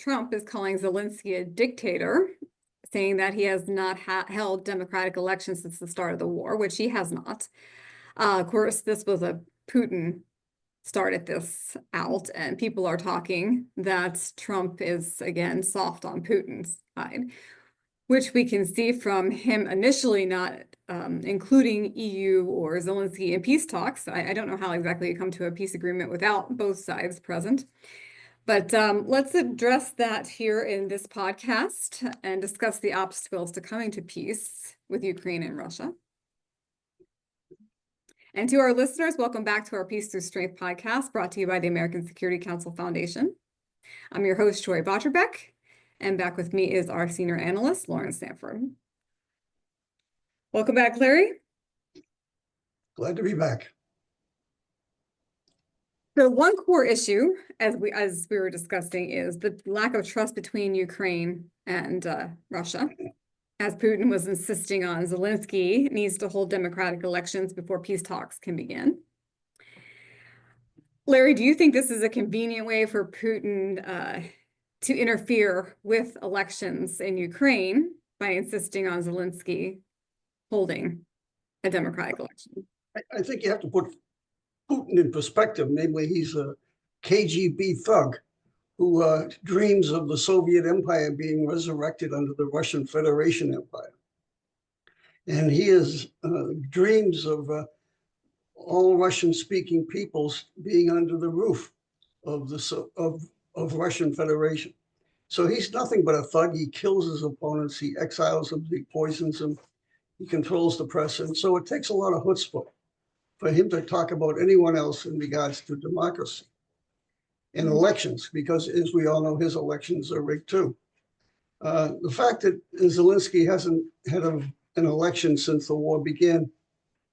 Trump is calling Zelensky a dictator, saying that he has not held democratic elections since the start of the war, which he has not. Of course, this was Putin started this out, and people are talking that Trump is, again, soft on Putin's side, which we can see from him initially not including EU or Zelensky in peace talks. I don't know how exactly you come to a peace agreement without both sides present. But let's address that here in this podcast and discuss the obstacles to coming to peace with Ukraine and Russia. And to our listeners, welcome back to our Peace Through Strength podcast, brought to you by the American Security Council Foundation. I'm your host, Joy Votrobek, and back with me is our senior analyst, Laurence Sanford. Welcome back, Larry. Glad to be back. So one core issue, as we were discussing, is the lack of trust between Ukraine and Russia, as Putin was insisting on Zelensky needs to hold democratic elections before peace talks can begin. Larry, do you think this is a convenient way for Putin to interfere with elections in Ukraine by insisting on Zelensky holding a democratic election? I think you have to put Putin in perspective. Namely, he's a KGB thug who dreams of the Soviet Empire being resurrected under the Russian Federation Empire. And he dreams of all Russian-speaking peoples being under the roof of Russian Federation. So he's nothing but a thug. He kills his opponents, he exiles them, he poisons them, he controls the press. And so it takes a lot of chutzpah for him to talk about anyone else in regards to democracy and elections, because as we all know, his elections are rigged too. The fact that Zelensky hasn't had an election since the war began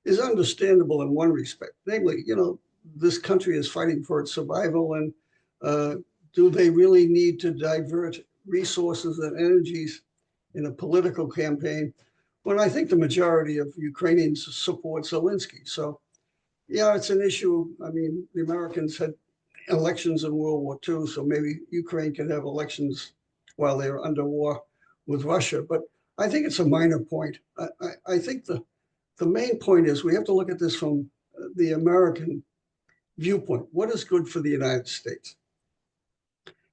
is understandable in one respect. Namely, this country is fighting for its survival, and do they really need to divert resources and energies in a political campaign when I think the majority of Ukrainians support Zelensky? So, yeah, it's an issue. I mean, the Americans had elections in World War II, so maybe Ukraine can have elections while they're under war with Russia. But I think it's a minor point. I think the main point is we have to look at this from the American viewpoint. What is good for the United States?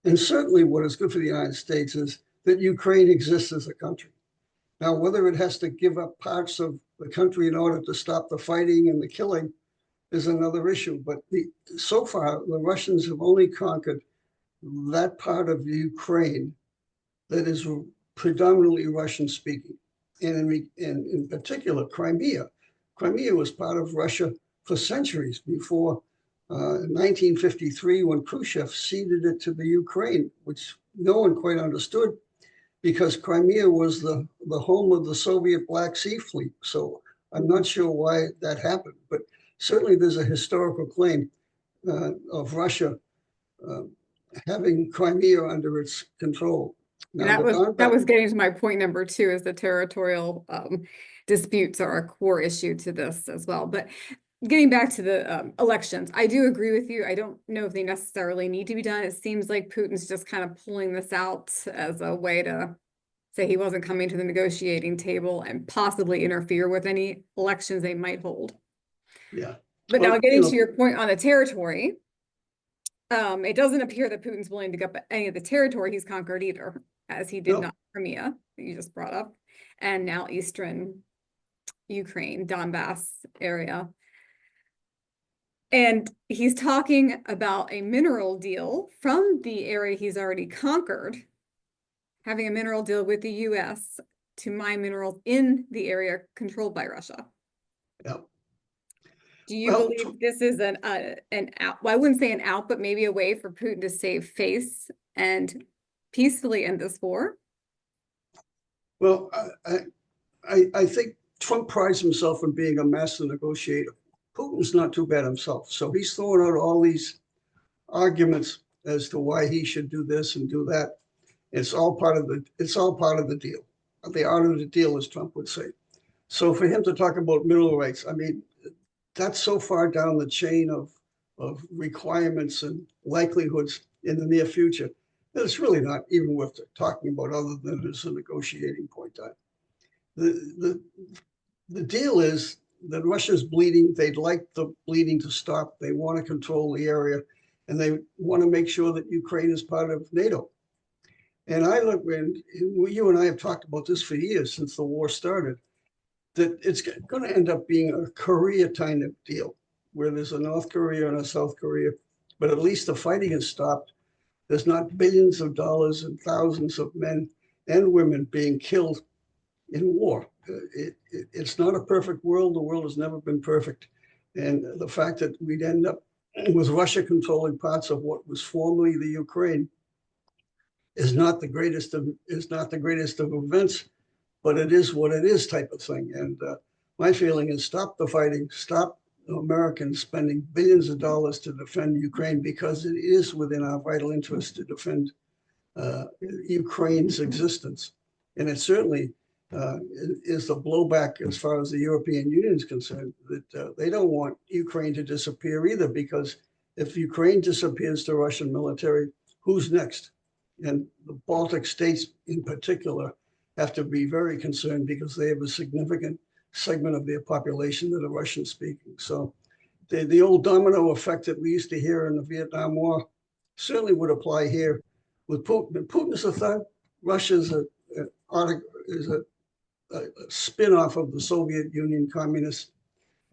And certainly what is good for the United States is that Ukraine exists as a country. Now, whether it has to give up parts of the country in order to stop the fighting and the killing is another issue. But so far, the Russians have only conquered that part of Ukraine that is predominantly Russian-speaking, and in particular, Crimea. Crimea was part of Russia for centuries before 1953, when Khrushchev ceded it to the Ukraine, which no one quite understood, because Crimea was the home of the Soviet Black Sea Fleet. So I'm not sure why that happened, but certainly there's a historical claim of Russia having Crimea under its control. Now, that was getting to my point number two, is the territorial disputes are a core issue to this as well. But getting back to the elections, I do agree with you. I don't know if they necessarily need to be done. It seems like Putin's just kind of pulling this out as a way to say he wasn't coming to the negotiating table and possibly interfere with any elections they might hold. Yeah. But now getting to your point on the territory, it doesn't appear that Putin's willing to give up any of the territory he's conquered either, as he did not Crimea, that you just brought up, and now Eastern Ukraine, Donbass area. And he's talking about a mineral deal from the area he's already conquered, having a mineral deal with the U.S. to mine minerals in the area controlled by Russia. Yeah. Do you believe this is an out? Well, I wouldn't say an out, but maybe a way for Putin to save face and peacefully end this war? Well, I think Trump prides himself on being a master negotiator. Putin's not too bad himself. So he's throwing out all these arguments as to why he should do this and do that. It's all part of the deal. The art of the deal, as Trump would say. So for him to talk about mineral rights, I mean, that's so far down the chain of requirements and likelihoods in the near future It's really not even worth talking about other than it's a negotiating point. The deal is that Russia's bleeding. They'd like the bleeding to stop. They want to control the area, and they want to make sure that Ukraine is part of NATO. And I look, and you and I have talked about this for years since the war started, that it's going to end up being a Korea kind of deal, where there's a North Korea and a South Korea, but at least the fighting is stopped. There's not billions of dollars and thousands of men and women being killed in war. It's not a perfect world. The world has never been perfect. And the fact that we'd end up with Russia controlling parts of what was formerly the Ukraine is not the greatest of events, but it is what it is type of thing. And my feeling is stop the fighting, stop Americans spending billions of dollars to defend Ukraine, because it is within our vital interest to defend Ukraine's existence. And it certainly is the blowback as far as the European Union is concerned, that they don't want Ukraine to disappear either, because if Ukraine disappears to Russian military, who's next? And the Baltic states in particular have to be very concerned, because they have a significant segment of their population that are Russian speaking. So the old domino effect that we used to hear in the Vietnam War certainly would apply here with Putin. And Putin is a thug. Russia is a spin-off of the Soviet Union communists,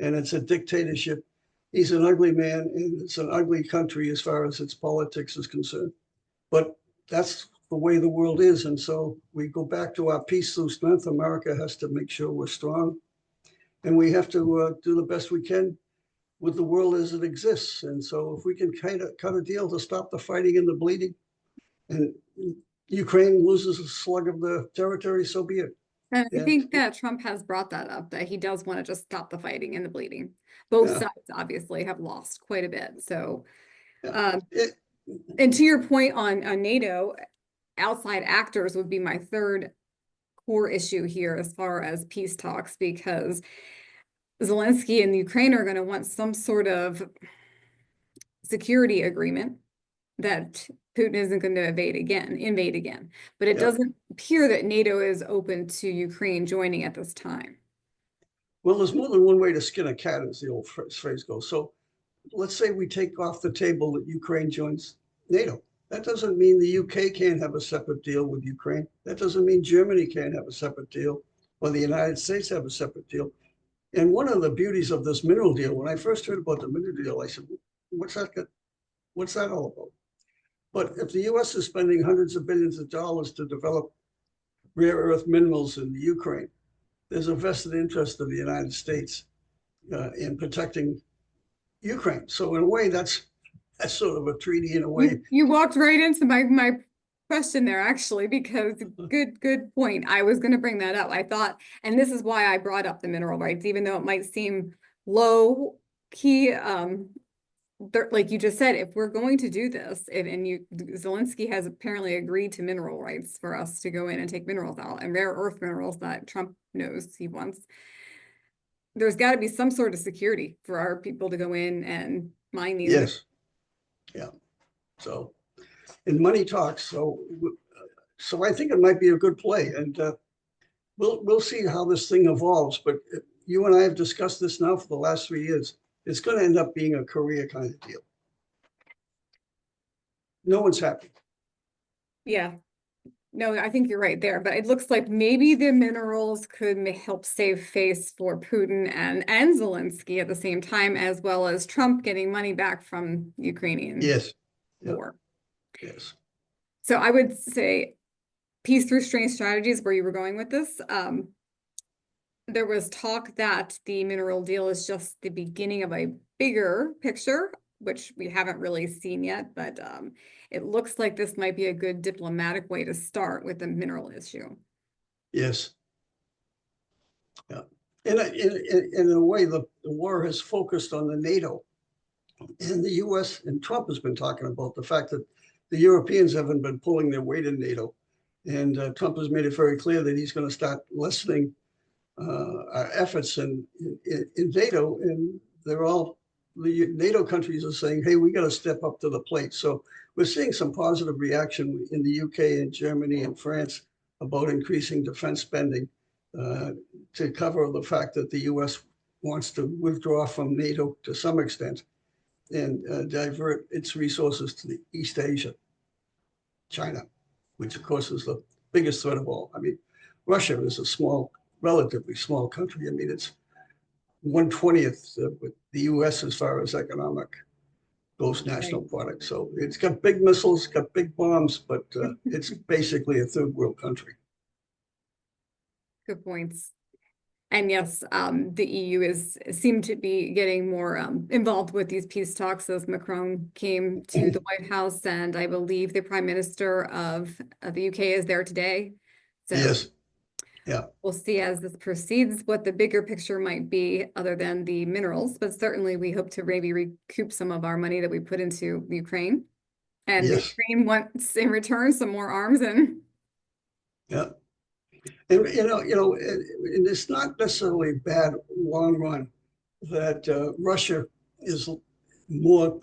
and it's a dictatorship. He's an ugly man, and it's an ugly country as far as its politics is concerned. But that's the way the world is. And so we go back to our peace through strength. America has to make sure we're strong. And we have to do the best we can with the world as it exists. And so if we can kind of cut a deal to stop the fighting and the bleeding, and Ukraine loses a slug of the territory, so be it. And I think that Trump has brought that up, that he does want to just stop the fighting and the bleeding. Both sides obviously have lost quite a bit. So, and to your point on NATO, outside actors would be my third core issue here as far as peace talks, because Zelensky and Ukraine are going to want some sort of security agreement that Putin isn't going to invade again. But it doesn't appear that NATO is open to Ukraine joining at this time. Well, there's more than one way to skin a cat, as the old phrase goes. So let's say we take off the table that Ukraine joins NATO. That doesn't mean the UK can't have a separate deal with Ukraine. That doesn't mean Germany can't have a separate deal, or the United States have a separate deal. And one of the beauties of this mineral deal, when I first heard about the mineral deal, I said, what's that all about? But if the US is spending hundreds of billions of dollars to develop rare earth minerals in the Ukraine, there's a vested interest of the United States in protecting Ukraine. So in a way, that's sort of a treaty in a way. You walked right into my question there, actually, because good point. I was going to bring that up. I thought, and this is why I brought up the mineral rights, even though it might seem low key. Like you just said, if we're going to do this, Zelensky has apparently agreed to mineral rights for us to go in and take minerals out, and rare earth minerals that Trump knows he wants. There's got to be some sort of security for our people to go in and mine these. Yes. Yeah. So, and money talks. So I think it might be a good play, and we'll see how this thing evolves. But you and I have discussed this now for the last 3 years. It's going to end up being a Korea kind of deal. No one's happy. Yeah. No, I think you're right there, but it looks like maybe the minerals could help save face for Putin and Zelensky at the same time, as well as Trump getting money back from Ukrainian war. Yes. So I would say peace through strange strategies, where you were going with this. There was talk that the mineral deal is just the beginning of a bigger picture, which we haven't really seen yet, but it looks like this might be a good diplomatic way to start with the mineral issue. Yes. Yeah. In a way, the war has focused on the NATO. And the US and Trump has been talking about the fact that the Europeans haven't been pulling their weight in NATO. And Trump has made it very clear that he's going to start lessening our efforts in NATO, and they're all the NATO countries are saying, hey, we got to step up to the plate. So we're seeing some positive reaction in the UK and Germany and France about increasing defense spending to cover the fact that the US wants to withdraw from NATO to some extent and divert its resources to the East Asia, China, which of course is the biggest threat of all. I mean, Russia is a small, relatively small country. I mean, it's 1/20th with the US as far as economic gross national product. So it's got big missiles, got big bombs, but it's basically a third world country. Good points. And yes, the EU seemed to be getting more involved with these peace talks as Macron came to the White House, and I believe the Prime Minister of the UK is there today. So yes. Yeah. We'll see as this proceeds what the bigger picture might be other than the minerals, but certainly we hope to maybe recoup some of our money that we put into Ukraine. And yes. Ukraine wants in return some more arms and yeah. And and it's not necessarily bad long run that Russia is more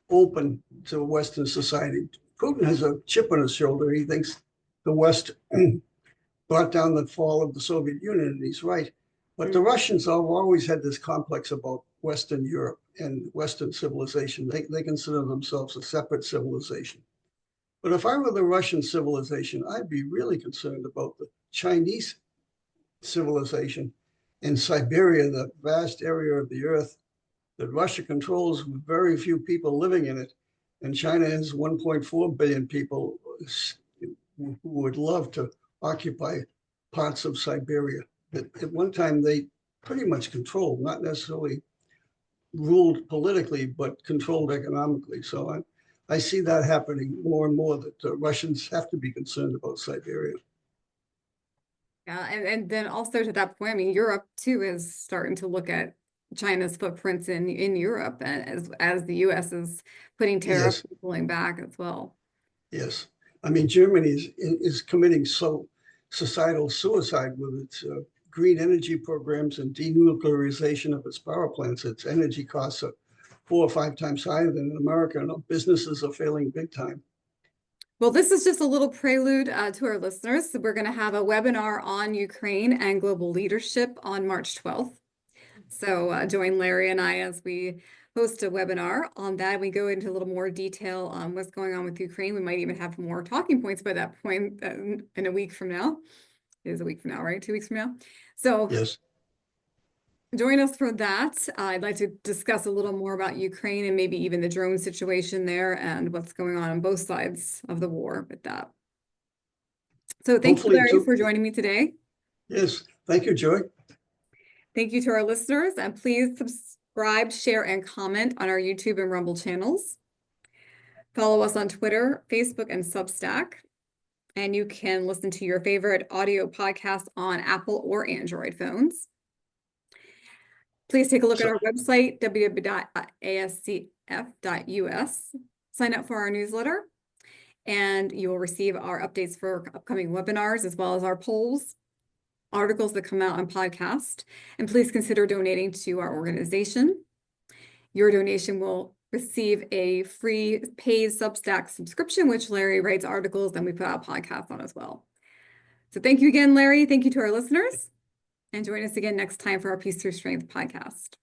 open to Western society. Putin has a chip on his shoulder. He thinks the West brought down the fall of the Soviet Union, and he's right. But the Russians have always had this complex about Western Europe and Western civilization. They consider themselves a separate civilization. But if I were the Russian civilization, I'd be really concerned about the Chinese civilization in Siberia, the vast area of the earth that Russia controls with very few people living in it. And China has 1.4 billion people who would love to occupy parts of Siberia that at one time they pretty much controlled, not necessarily ruled politically, but controlled economically. So I see that happening more and more, that Russians have to be concerned about Siberia. yeah, and then also to that point, I mean, Europe too is starting to look at China's footprints in Europe, and as the US is putting tariffs and pulling back as well. Yes. I mean, Germany is committing societal suicide with its green energy programs and denuclearization of its power plants. Its energy costs are 4 or 5 times higher than in America, and businesses are failing big time. Well, this is just a little prelude to our listeners. We're going to have a webinar on Ukraine and global leadership on March 12th. So join Larry and I as we host a webinar on that. We go into a little more detail on what's going on with Ukraine. We might even have more talking points by that point in a week from now. It is a week from now, right? 2 weeks from now. So yes. Join us for that. I'd like to discuss a little more about Ukraine and maybe even the drone situation there and what's going on both sides of the war with that. So thank you, Larry, for joining me today. Yes, thank you, Joy. Thank you to our listeners, and please subscribe, share, and comment on our YouTube and Rumble channels. Follow us on Twitter, Facebook, and Substack. And you can listen to your favorite audio podcast on Apple or Android phones. Please take a look at our website, www.ascf.us. Sign up for our newsletter, and you will receive our updates for upcoming webinars, as well as our polls, articles that come out on podcast. And please consider donating to our organization. Your donation will receive a free paid Substack subscription, which Larry writes articles and we put out podcasts on as well. So thank you again, Larry. Thank you to our listeners. And join us again next time for our Peace Through Strength podcast.